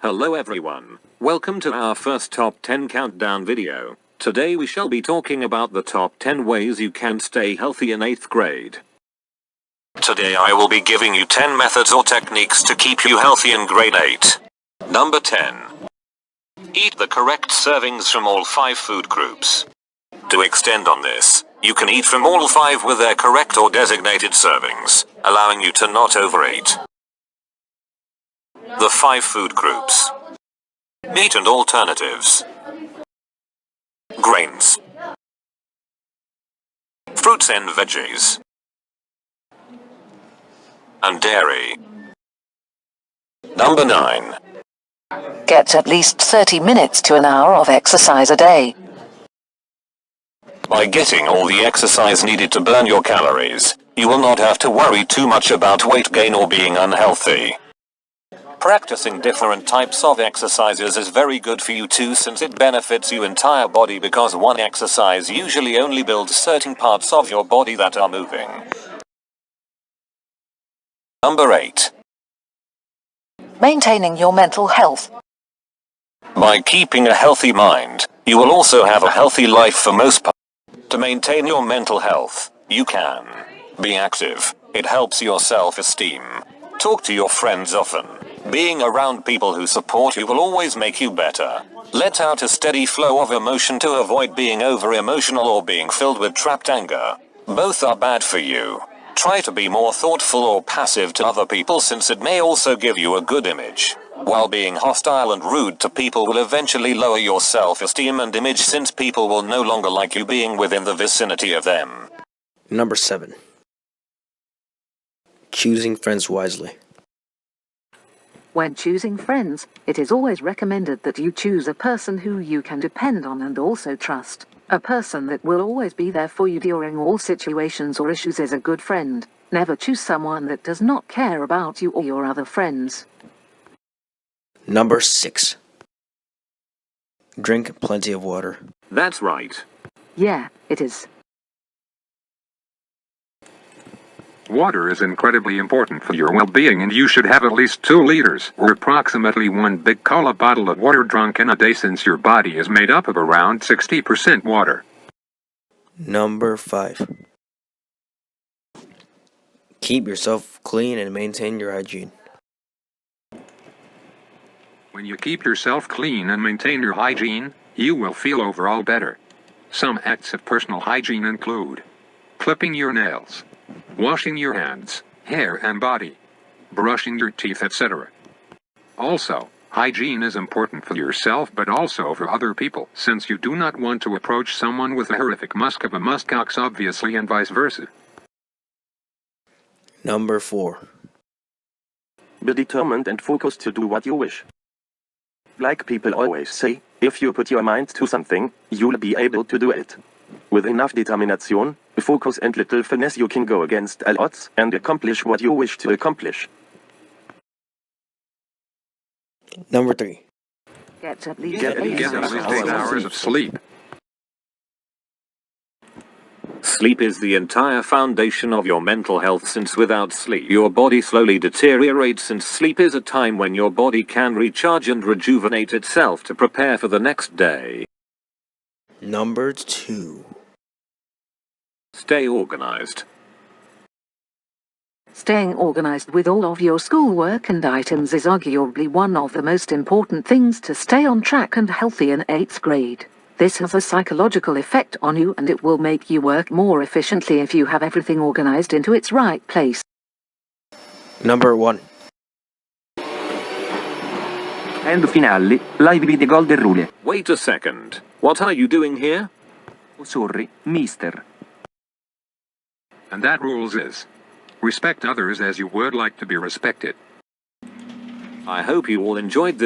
Hello everyone, welcome to our first top 10 countdown video. Today we shall be talking about the top 10 ways you can stay healthy in 8th grade. Today I will be giving you 10 methods or techniques to keep you healthy in grade 8. Number 10. Eat the correct servings from all 5 food groups. To extend on this, you can eat from all 5 with their correct or designated servings, allowing you to not overeat. The 5 food groups. Meat and alternatives. Grains. Fruits and veggies. And dairy. Number 9. Get at least 30 minutes to an hour of exercise a day. By getting all the exercise needed to burn your calories, you will not have to worry too much about weight gain or being unhealthy. Practicing different types of exercises is very good for you too, since it benefits your entire body, because one exercise usually only builds certain parts of your body that are moving. Number 8. Maintaining your mental health. By keeping a healthy mind, you will also have a healthy life for most part. To maintain your mental health, you can be active. It helps your self-esteem. Talk to your friends often. Being around people who support you will always make you better. Let out a steady flow of emotion to avoid being over-emotional or being filled with trapped anger. Both are bad for you. Try to be more thoughtful or passive to other people, since it may also give you a good image. While being hostile and rude to people will eventually lower your self-esteem and image, since people will no longer like you being within the vicinity of them. Number 7. Choosing friends wisely. When choosing friends, it is always recommended that you choose a person who you can depend on and also trust. A person that will always be there for you during all situations or issues is a good friend. Never choose someone that does not care about you or your other friends. Number 6. Drink plenty of water. That's right. Yeah, it is. Water is incredibly important for your well-being, and you should have at least 2 liters, or approximately 1 big cola bottle of water drunk in a day, since your body is made up of around 60% water. Number 5. Keep yourself clean and maintain your hygiene. When you keep yourself clean and maintain your hygiene, you will feel overall better. Some acts of personal hygiene include clipping your nails, washing your hands, hair and body, brushing your teeth, etc. Also, hygiene is important for yourself but also for other people, since you do not want to approach someone with the horrific musk of a muskox, obviously, and vice versa. Number 4. Be determined and focused to do what you wish. Like people always say, if you put your mind to something, you'll be able to do it. With enough determination, focus and little finesse, you can go against all odds and accomplish what you wish to accomplish. Number 3. Get at least Get 8 hours of sleep. Sleep is the entire foundation of your mental health, since without sleep your body slowly deteriorates, since sleep is a time when your body can recharge and rejuvenate itself to prepare for the next day. Number 2. Stay organized. Staying organized with all of your schoolwork and items is arguably one of the most important things to stay on track and healthy in 8th grade. This has a psychological effect on you, and it will make you work more efficiently if you have everything organized into its right place. Number 1. And finale, live video golden rule. Wait a second. What are you doing here? Oh, sorry, mister. And that rules is, respect others as you would like to be respected. I hope you all enjoyed this